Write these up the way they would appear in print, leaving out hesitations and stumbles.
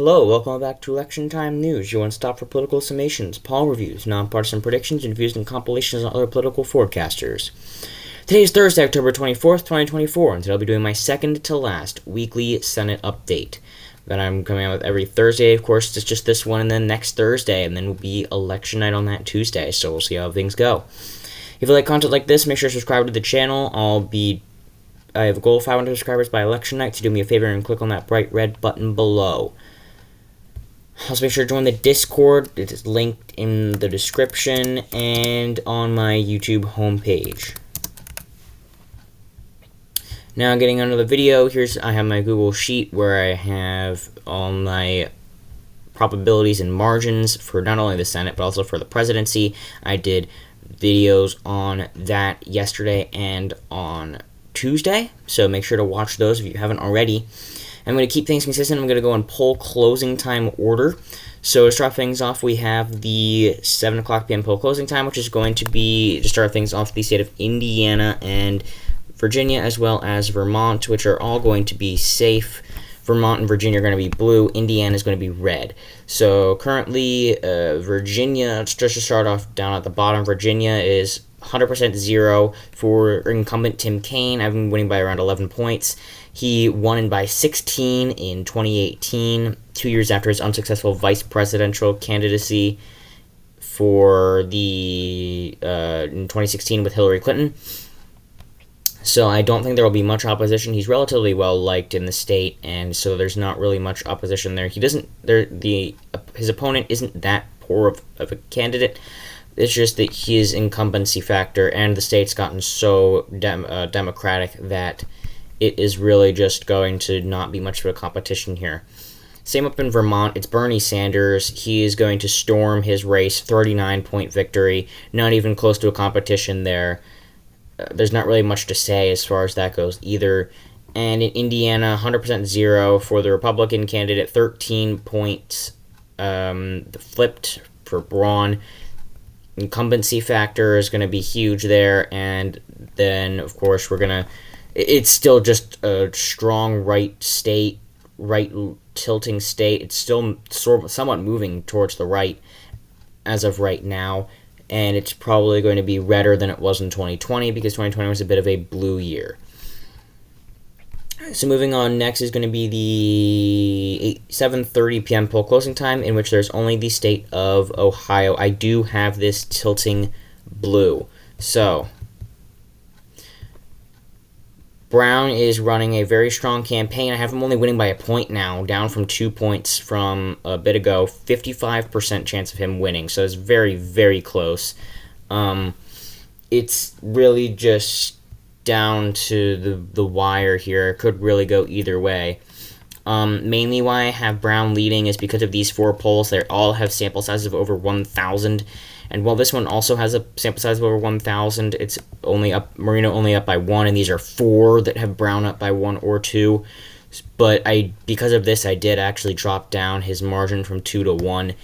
Hello, welcome back to Election Time News, your one-stop for political summations, poll reviews, nonpartisan predictions, interviews, and compilations on other political forecasters. Today is Thursday, October 24th, 2024, and today I'll be doing my second to last weekly Senate update that I'm coming out with every Thursday. Of course, it's just this one and then next Thursday, and then will be election night on that Tuesday, so we'll see how things go. If you like content like this, make sure to subscribe to the channel. I have a goal of 500 subscribers by election night, so do me a favor and click on that bright red button below. Also, make sure to join the Discord. It is linked in the description and on my YouTube homepage. Now, getting onto the video, I have my Google Sheet where I have all my probabilities and margins for not only the Senate, but also for the presidency. I did videos on that yesterday and on Tuesday, so make sure to watch those if you haven't already. I'm going to keep things consistent. I'm going to go in poll closing time order. So to start things off, we have the 7 o'clock p.m. poll closing time, which is going to be, to start things off, the state of Indiana and Virginia, as well as Vermont, which are all going to be safe. Vermont and Virginia are going to be blue. Indiana is going to be red. So currently, Virginia, just to start off down at the bottom, Virginia is 100% zero for incumbent Tim Kaine. I've been winning by around 11 points. He won by 16 in 2018, 2 years after his unsuccessful vice presidential candidacy for in 2016 with Hillary Clinton. So I don't think there will be much opposition. He's relatively well liked in the state, and so there's not really much opposition there. His opponent isn't that poor of a candidate. It's just that his incumbency factor and the state's gotten so democratic that it is really just going to not be much of a competition here. Same up in Vermont. It's Bernie Sanders. He is going to storm his race, 39-point victory. Not even close to a competition there. There's not really much to say as far as that goes either. And in Indiana, 100% zero for the Republican candidate, 13 points flipped for Braun. Incumbency factor is going to be huge there, and then, of course, it's still just a strong right tilting state. It's still somewhat moving towards the right as of right now, and it's probably going to be redder than it was in 2020 because 2020 was a bit of a blue year. So moving on, next is going to be the 7:30 p.m. poll closing time, in which there's only the state of Ohio. I do have this tilting blue. So Brown is running a very strong campaign. I have him only winning by a point now, down from 2 points from a bit ago. 55% chance of him winning, so it's very, very close. It's really just down to the wire here. It could really go either way. Mainly why I have Brown leading is because of these 4 polls. They all have sample sizes of over 1,000. And while this one also has a sample size of over 1,000, it's Marino only up by 1, and these are 4 that have Brown up by 1 or 2. But because of this, I did actually drop down his margin from 2 to 1.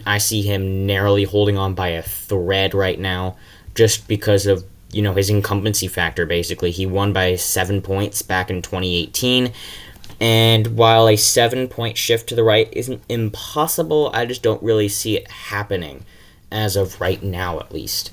I see him narrowly holding on by a thread right now, just because of his incumbency factor, basically. He won by 7 points back in 2018. And while a 7-point shift to the right isn't impossible, I just don't really see it happening as of right now, at least.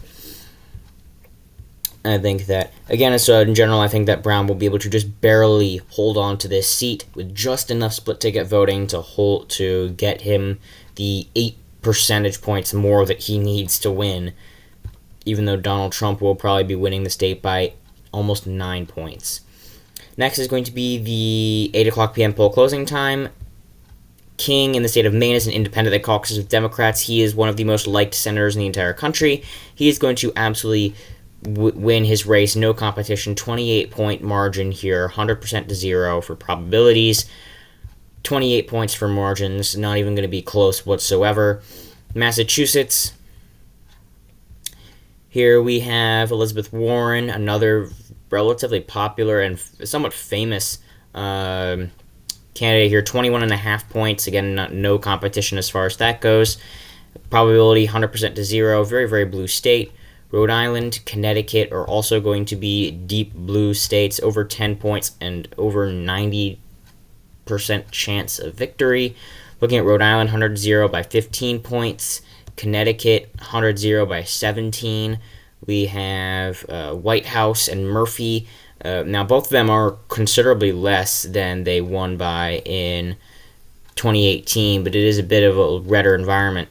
I think that, again, so in general, I think that Brown will be able to just barely hold on to this seat with just enough split-ticket voting to get him the 8 percentage points more that he needs to win, even though Donald Trump will probably be winning the state by almost 9 points. Next is going to be the 8 o'clock p.m. poll closing time. King in the state of Maine is an independent that caucuses with Democrats. He is one of the most liked senators in the entire country. He is going to absolutely win his race, no competition, 28-point margin here, 100% to 0 for probabilities, 28 points for margins, not even going to be close whatsoever. Massachusetts, here we have Elizabeth Warren, another relatively popular and somewhat famous candidate here, 21.5 points. Again, no competition as far as that goes. Probability 100% to 0. Very, very blue state. Rhode Island, Connecticut are also going to be deep blue states, over 10 points and over 90 chance of victory. Looking at Rhode Island, 100-0 by 15 points. Connecticut, 100-0 by 17. We have White House and Murphy. Now, both of them are considerably less than they won by in 2018, but it is a bit of a redder environment,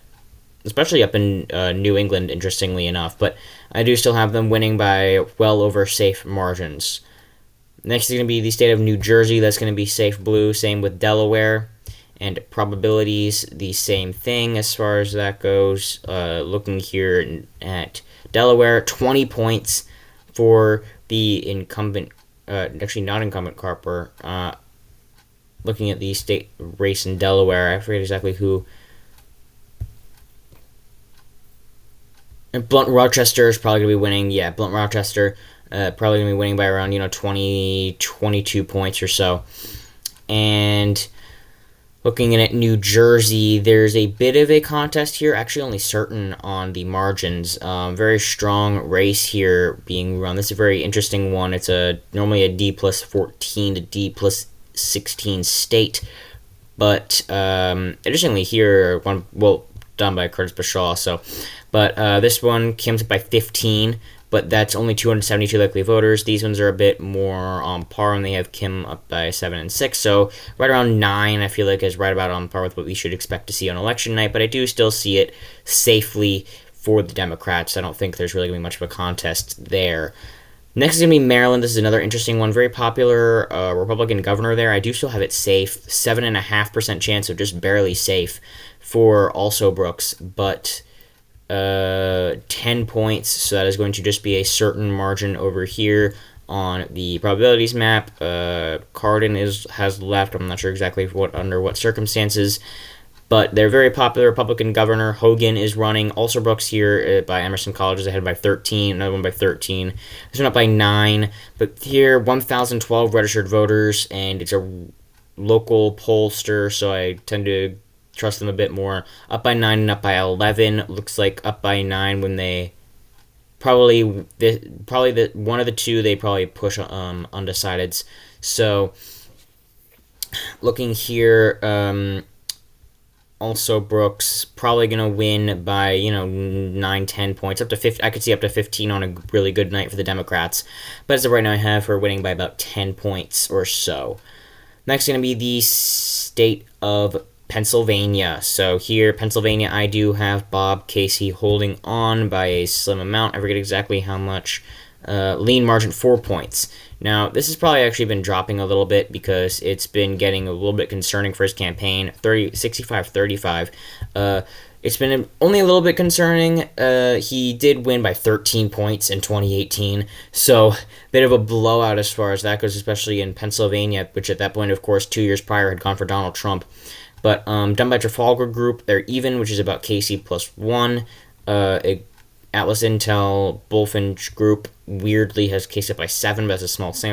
especially up in New England, interestingly enough. But I do still have them winning by well over safe margins. Next is going to be the state of New Jersey. That's going to be safe blue. Same with Delaware. And probabilities, the same thing as far as that goes. Looking here at Delaware, 20 points for the incumbent, actually not incumbent Carper. Looking at the state race in Delaware, I forget exactly who. And Blunt Rochester is probably going to be winning. Yeah, Blunt Rochester probably going to be winning by around 20, 22 points or so. And looking at New Jersey, there's a bit of a contest here, actually only certain on the margins. Very strong race here being run. This is a very interesting one. It's normally a D plus 14 to D plus 16 state. But interestingly here, done by Curtis Bashaw. But this one comes up by 15. But that's only 272 likely voters. These ones are a bit more on par, and they have Kim up by 7 and 6. So right around 9, I feel like, is right about on par with what we should expect to see on election night. But I do still see it safely for the Democrats. I don't think there's really going to be much of a contest there. Next is going to be Maryland. This is another interesting one. Very popular Republican governor there. I do still have it safe. 7.5% chance of just barely safe for also Brooks. But 10 points, so that is going to just be a certain margin over here on the probabilities map. Cardin has left. I'm not sure exactly under what circumstances, but they're very popular Republican governor. Hogan is running. Also Brooks here by Emerson College is ahead by 13. Another one by 13. This one up by 9. But here, 1,012 registered voters, and it's a local pollster, so I tend to trust them a bit more. Up by 9 and up by 11. Looks like up by 9 when they probably one of the two they probably push undecideds. So looking here, also Brooks probably gonna win by 9, 10 points, up to 50. I could see up to 15 on a really good night for the Democrats. But as of right now, I have her winning by about 10 points or so. Next, gonna be the state of Pennsylvania. So here, Pennsylvania, I do have Bob Casey holding on by a slim amount. I forget exactly how much. Lean margin, 4 points. Now, this has probably actually been dropping a little bit because it's been getting a little bit concerning for his campaign. 65-35. It's been only a little bit concerning. He did win by 13 points in 2018, so bit of a blowout as far as that goes, especially in Pennsylvania, which at that point, of course, 2 years prior had gone for Donald Trump. But done by Trafalgar Group, they're even, which is about Casey plus 1. Atlas Intel Bullfinch Group weirdly has Casey up by 7, but that's a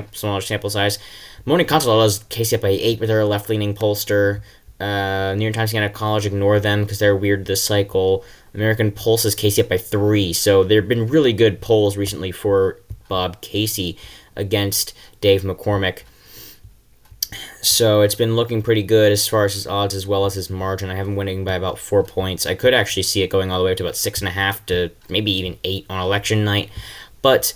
smaller sample size. Morning Consult has Casey up by 8, but they're a left-leaning pollster. New York Times College, ignore them because they're weird this cycle. American Pulse has Casey up by 3. So there have been really good polls recently for Bob Casey against Dave McCormick. So it's been looking pretty good as far as his odds as well as his margin. I have him winning by about 4 points. I could actually see it going all the way up to about 6.5 to maybe even 8 on election night. But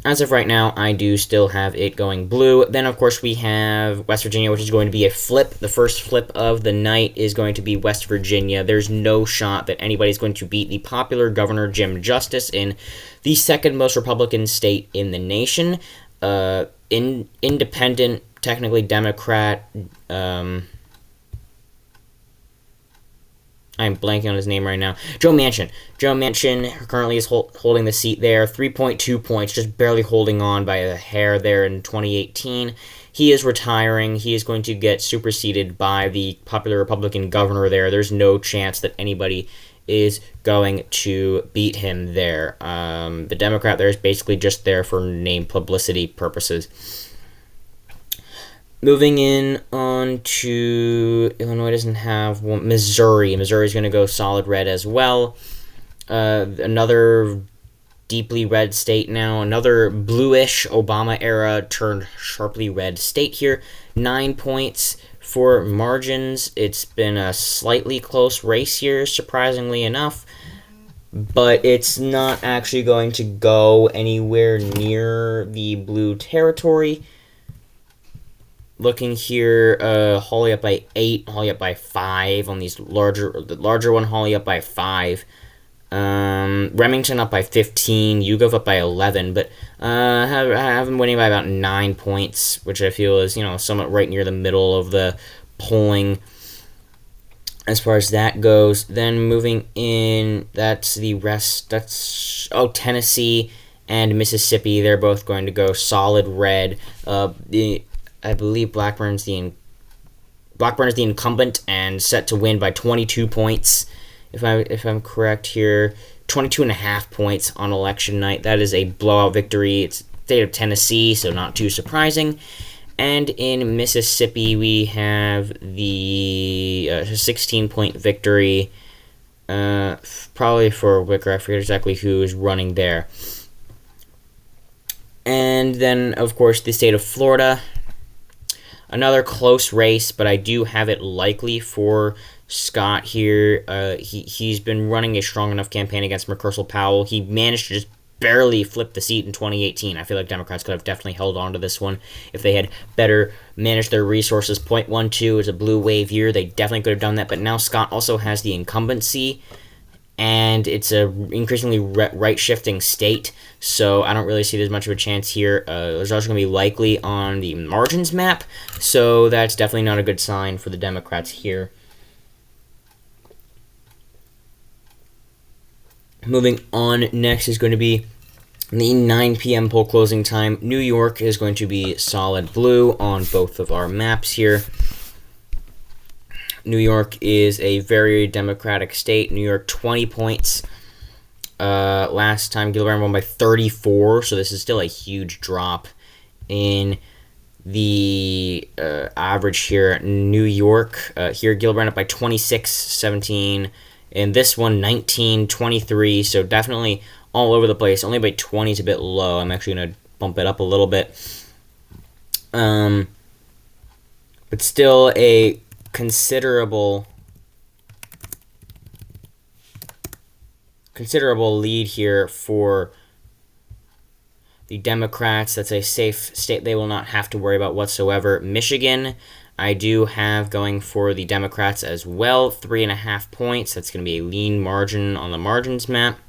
as of right now, I do still have it going blue. Then, of course, we have West Virginia, which is going to be a flip. The first flip of the night is going to be West Virginia. There's no shot that anybody's going to beat the popular Governor Jim Justice in the second most Republican state in the nation. Independent, technically Democrat. I'm blanking on his name right now. Joe Manchin. Joe Manchin currently is holding the seat there. 3.2 points, just barely holding on by a hair there in 2018. He is retiring. He is going to get superseded by the popular Republican governor there. There's no chance that anybody is going to beat him there. The Democrat there is basically just there for name publicity purposes. Moving in on to Illinois doesn't have one. Missouri. Missouri's going to go solid red as well. Another deeply red state now. Another bluish Obama era turned sharply red state here. 9 points For margins, it's been a slightly close race here, surprisingly enough, but it's not actually going to go anywhere near the blue territory. Looking here, Hawley up by 8, Hawley up by 5 on these the larger one, Hawley up by 5. Remington up by 15, YouGov up by 11, but I have him winning by about 9 points, which I feel is, somewhat right near the middle of the polling as far as that goes. Then moving in, that's the rest. Tennessee and Mississippi, they're both going to go solid red. I believe Blackburn is the incumbent and set to win by 22 points. If I'm correct here, 22.5 points on election night. That is a blowout victory. It's the state of Tennessee, so not too surprising. And in Mississippi, we have the 16-point victory, probably for Wicker. I forget exactly who is running there. And then, of course, the state of Florida. Another close race, but I do have it likely for Scott here. He's been running a strong enough campaign against McChrystal Powell. He managed to just barely flip the seat in 2018. I feel like Democrats could have definitely held on to this one if they had better managed their resources. 0.12 is a blue wave year. They definitely could have done that, but now Scott also has the incumbency, and it's a increasingly right-shifting state, so I don't really see there's much of a chance here. There's also going to be likely on the margins map, so that's definitely not a good sign for the Democrats here. Moving on, next is going to be the 9 p.m. poll closing time. New York is going to be solid blue on both of our maps here. New York is a very Democratic state. New York, 20 points. Last time, Gillibrand won by 34, so this is still a huge drop in the average here. New York, here Gillibrand up by 26, 17. And this one, 19, 23, so definitely all over the place. Only by 20 is a bit low. I'm actually going to bump it up a little bit. But still a considerable lead here for the Democrats. That's a safe state they will not have to worry about whatsoever. Michigan, I do have going for the Democrats as well, 3.5 points. That's going to be a lean margin on the margins map.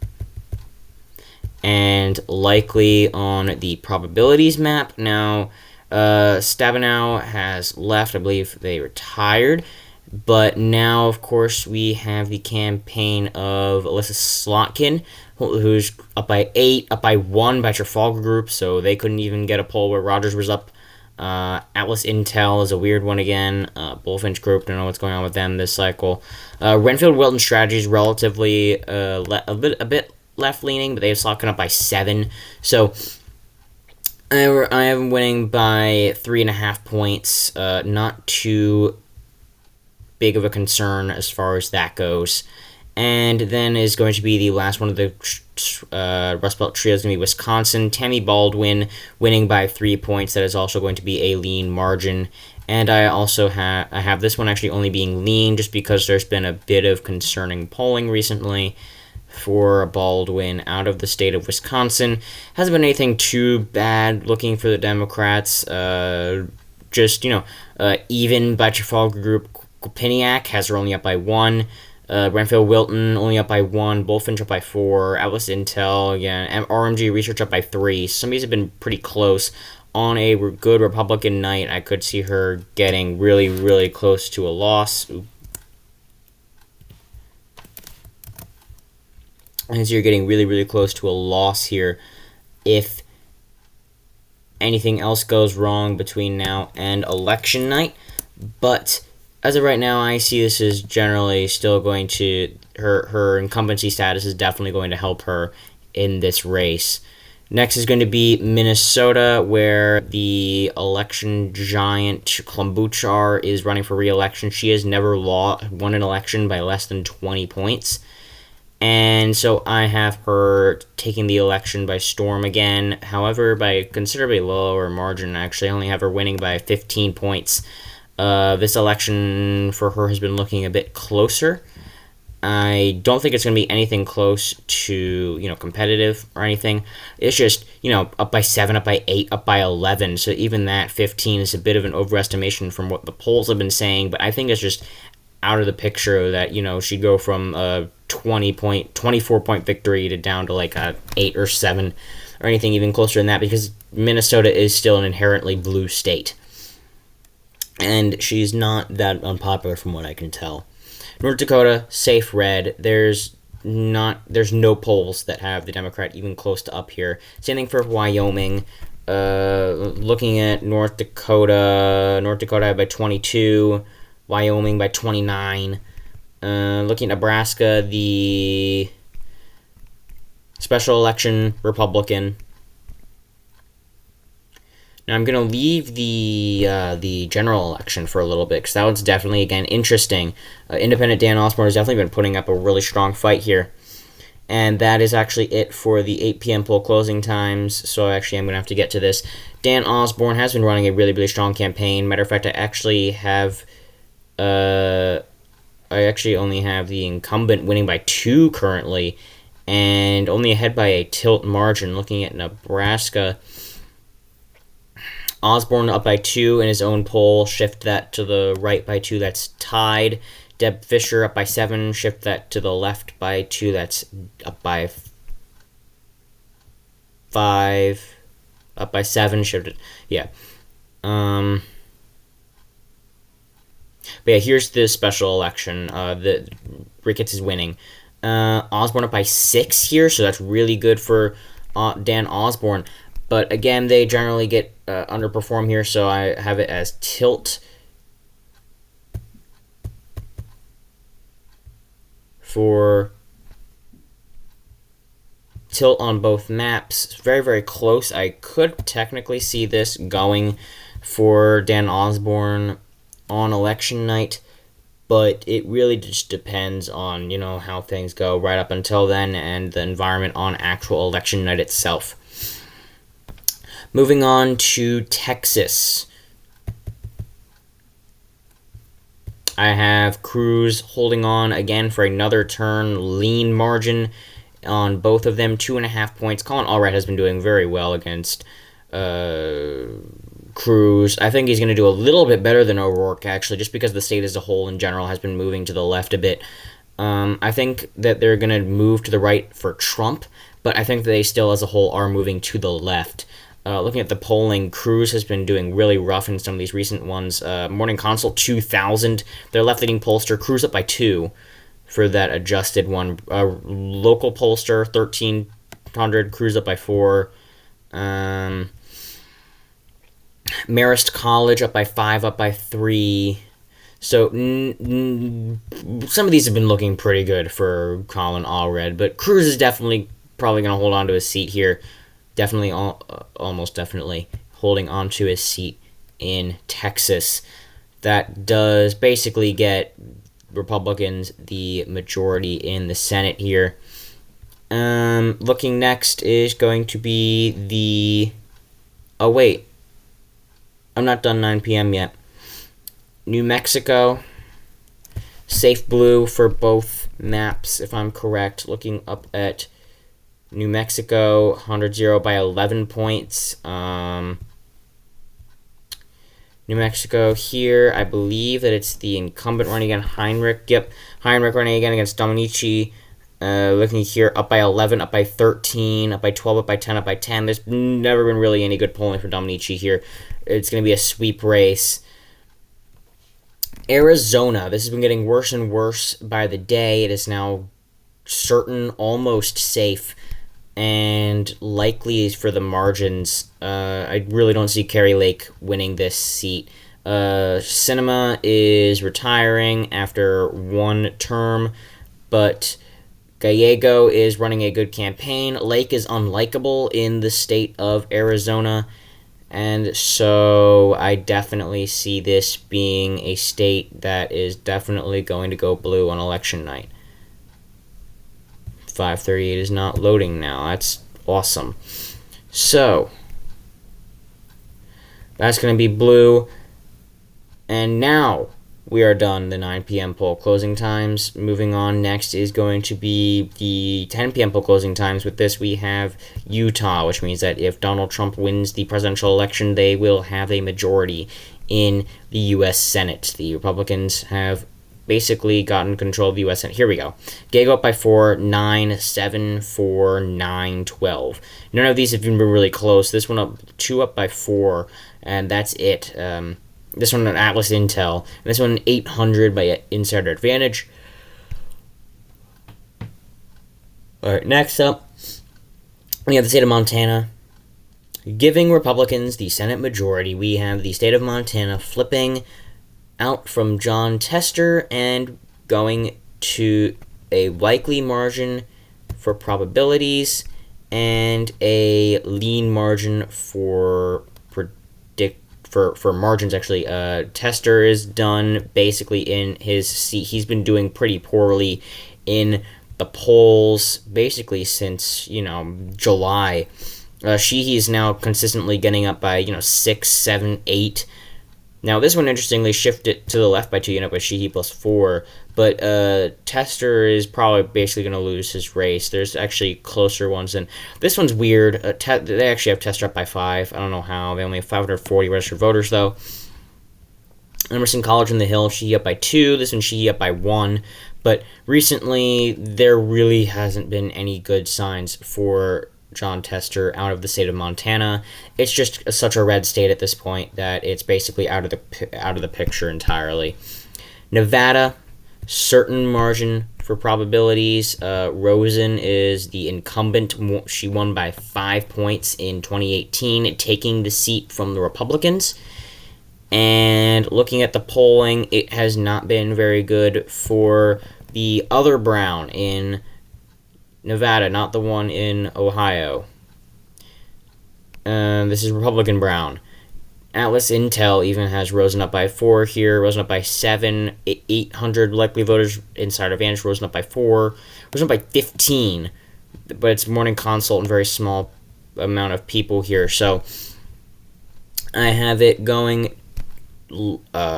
And likely on the probabilities map. Now, Stabenow has left. I believe they retired. But now, of course, we have the campaign of Alyssa Slotkin, who's up by 8, up by 1 by Trafalgar Group, so they couldn't even get a poll where Rogers was up. Atlas Intel is a weird one again. Bullfinch Group, don't know what's going on with them this cycle. Renfield Wilton Strategies relatively a bit left-leaning, but they have Slotkin up by 7. So I am winning by 3.5 points. Not too big of a concern as far as that goes. And then is going to be the last one of the Rust Belt trio is going to be Wisconsin. Tammy Baldwin winning by 3 points. That is also going to be a lean margin. And I also have this one actually only being lean just because there's been a bit of concerning polling recently for Baldwin out of the state of Wisconsin. Hasn't been anything too bad looking for the Democrats. Just, even by Trafalgar Group. Quinnipiac has her only up by 1. Renfield Wilton only up by 1. Bullfinch up by 4. Atlas Intel, again. RMG Research up by 3. Some of these have been pretty close. On a good Republican night, I could see her getting really, really close to a loss. As you're getting really, really close to a loss here if anything else goes wrong between now and election night. But as of right now, I see this as generally still going to, her incumbency status is definitely going to help her in this race. Next is going to be Minnesota, where the election giant Klobuchar is running for re-election. She has never won an election by less than 20 points. And so I have her taking the election by storm again. However, by a considerably lower margin, I actually only have her winning by 15 points. This election for her has been looking a bit closer. I don't think it's going to be anything close to, competitive or anything. It's just, up by 7, up by 8, up by 11. So even that 15 is a bit of an overestimation from what the polls have been saying. But I think it's just out of the picture that, she'd go from a 24-point victory to down to like a 8 or 7 or anything even closer than that, because Minnesota is still an inherently blue state. And she's not that unpopular from what I can tell. North Dakota, safe red. There's no polls that have the Democrat even close to up here. Same thing for Wyoming. Looking at North Dakota by 22, Wyoming by 29. Looking at Nebraska, the special election Republican. Now I'm going to leave the general election for a little bit, because that one's definitely, again, interesting. Independent Dan Osborne has definitely been putting up a really strong fight here. And that is actually it for the 8 p.m. poll closing times, so actually I'm going to have to get to this. Dan Osborne has been running a really, really strong campaign. Matter of fact, I actually only have the incumbent winning by 2 currently, and only ahead by a tilt margin. Looking at Nebraska, Osborne up by 2 in his own poll, shift that to the right by 2, that's tied. Deb Fischer up by 7, shift that to the left by 2, that's up by 5, up by 7, shift it, yeah. But yeah, here's the special election. The Ricketts is winning. Osborne up by 6 here, so that's really good for Dan Osborne. But again, they generally get underperform here, so I have it as tilt on both maps. It's very, very close. I could technically see this going for Dan Osborne on election night, but it really just depends on, how things go right up until then and the environment on actual election night itself. Moving on to Texas. I have Cruz holding on again for another turn. Lean margin on both of them, 2.5 points. Colin Allred has been doing very well against Cruz. I think he's going to do a little bit better than O'Rourke, actually, just because the state as a whole in general has been moving to the left a bit. I think that they're going to move to the right for Trump, but I think they still as a whole are moving to the left. Looking at the polling, Cruz has been doing really rough in some of these recent ones. Morning Consult, 2,000. Their left-leaning pollster, Cruz up by 2 for that adjusted one. Local pollster, 1,300. Cruz up by 4. Marist College up by 5, up by 3. So some of these have been looking pretty good for Colin Allred, but Cruz is definitely probably going to hold on to his seat here. Definitely, almost definitely holding on to his seat in Texas. That does basically get Republicans the majority in the Senate here. Looking next is going to be the... Oh, wait. I'm not done 9 p.m. yet. New Mexico. Safe blue for both maps, if I'm correct. Looking up at New Mexico, 100-0 by 11 points. New Mexico here, I believe that it's the incumbent running again, Heinrich. Yep, Heinrich running again against Dominici. Looking here, up by 11, up by 13, up by 12, up by 10, up by 10. There's never been really any good polling for Dominici here. It's going to be a sweep race. Arizona, this has been getting worse and worse by the day. It is now certain, almost safe, and likely for the margins. I really don't see Kari Lake winning this seat. Sinema is retiring after 1 term, but Gallego is running a good campaign. Lake is unlikable in the state of Arizona, and so I definitely see this being a state that is definitely going to go blue on election night. 538 is not loading now. That's awesome. So, that's going to be blue. And now we are done the 9 p.m. poll closing times. Moving on, next is going to be the 10 p.m. poll closing times. With this, we have Utah, which means that if Donald Trump wins the presidential election, they will have a majority in the U.S. Senate. The Republicans have basically gotten control of the U.S. Senate. Here we go. Gay go up by 4, 9, 7, 4, 9, 12. None of these have even been really close. This one up, 2 up by 4, and that's it. This one, an Atlas Intel. And this one, 800 by Insider Advantage. Alright, next up, we have the state of Montana. Giving Republicans the Senate majority, we have the state of Montana flipping out from Jon Tester and going to a likely margin for probabilities and a lean margin for margins, actually. Tester is done basically in his seat. He's been doing pretty poorly in the polls basically since, July. Sheehy's now consistently getting up by, 6, 7, 8. Now, this one, interestingly, shifted to the left by 2, by Sheehy plus 4. But Tester is probably basically going to lose his race. There's actually closer ones. And this one's weird. They actually have Tester up by 5. I don't know how. They only have 540 registered voters, though. Emerson College on the Hill, Sheehy up by 2. This one, Sheehy up by 1. But recently, there really hasn't been any good signs for Jon Tester out of the state of Montana. It's just such a red state at this point that it's basically out of the picture entirely. Nevada, certain margin for probabilities. Rosen is the incumbent. She won by 5 points in 2018, taking the seat from the Republicans. And looking at the polling, it has not been very good for the other Brown in Nevada, not the one in Ohio. This is Republican Brown. Atlas Intel even has Rosen up by 4 here. Rosen up by 7. 800 likely voters. Insider Advantage, Rosen up by 4. Rosen up by 15. But it's Morning Consult and very small amount of people here. So I have it going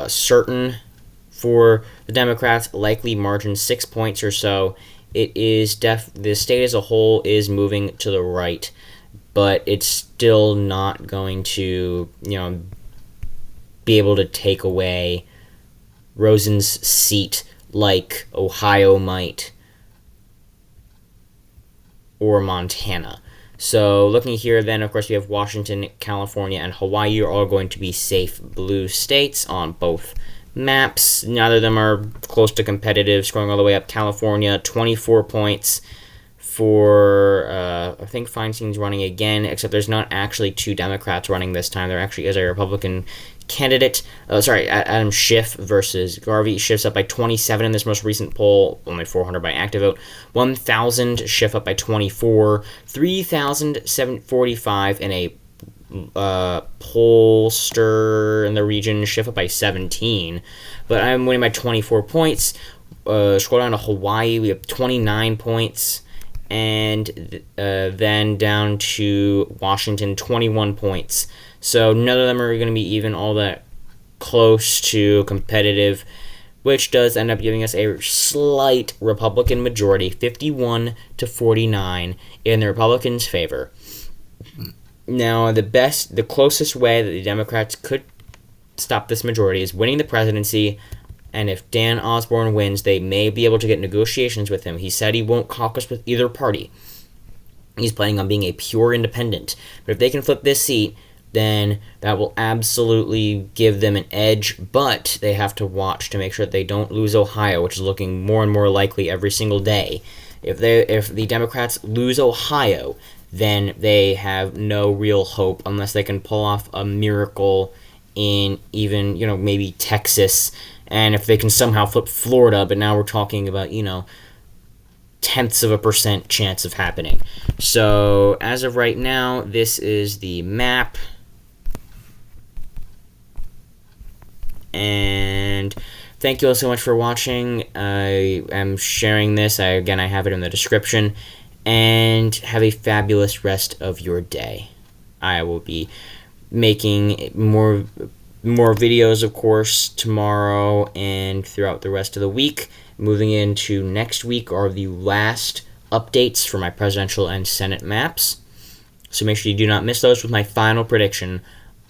certain for the Democrats. Likely margin 6 points or so. It is the state as a whole is moving to the right, but it's still not going to, be able to take away Rosen's seat like Ohio might or Montana. So looking here then, of course, we have Washington, California, and Hawaii are all going to be safe blue states on both maps. Neither of them are close to competitive. Scrolling all the way up, California, 24 points for, I think Feinstein's running again, except there's not actually 2 Democrats running this time. There actually is a Republican candidate. Adam Schiff versus Garvey. Schiff's up by 27 in this most recent poll, only 400 by active vote. 1,000, Schiff up by 24. 3,745 in a pollster in the region, Schiff up by 17, but I'm winning by 24 points. Scroll down to Hawaii, we have 29 points, and then down to Washington, 21 points. So none of them are going to be even all that close to competitive, which does end up giving us a slight Republican majority, 51 to 49 in the Republicans' favor. Now, the closest way that the Democrats could stop this majority is winning the presidency, and if Dan Osborne wins, they may be able to get negotiations with him. He said he won't caucus with either party. He's planning on being a pure independent. But if they can flip this seat, then that will absolutely give them an edge, but they have to watch to make sure that they don't lose Ohio, which is looking more and more likely every single day. If the Democrats lose Ohio, then they have no real hope unless they can pull off a miracle in even, maybe Texas. And if they can somehow flip Florida, but now we're talking about, tenths of a % chance of happening. So as of right now, this is the map. And thank you all so much for watching. I am sharing this. I have it in the description. And have a fabulous rest of your day. I will be making more More videos, of course, tomorrow and throughout the rest of the week. Moving into next week are the last updates for my presidential and Senate maps. So make sure you do not miss those with my final prediction.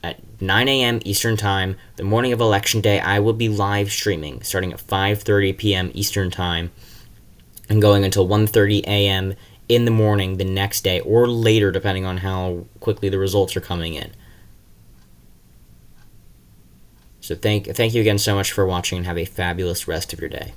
At 9 a.m. Eastern Time, the morning of Election Day, I will be live streaming starting at 5:30 p.m. Eastern Time and going until 1:30 a.m. in the morning the next day, or later depending on how quickly the results are coming in. So thank you again so much for watching, and have a fabulous rest of your day.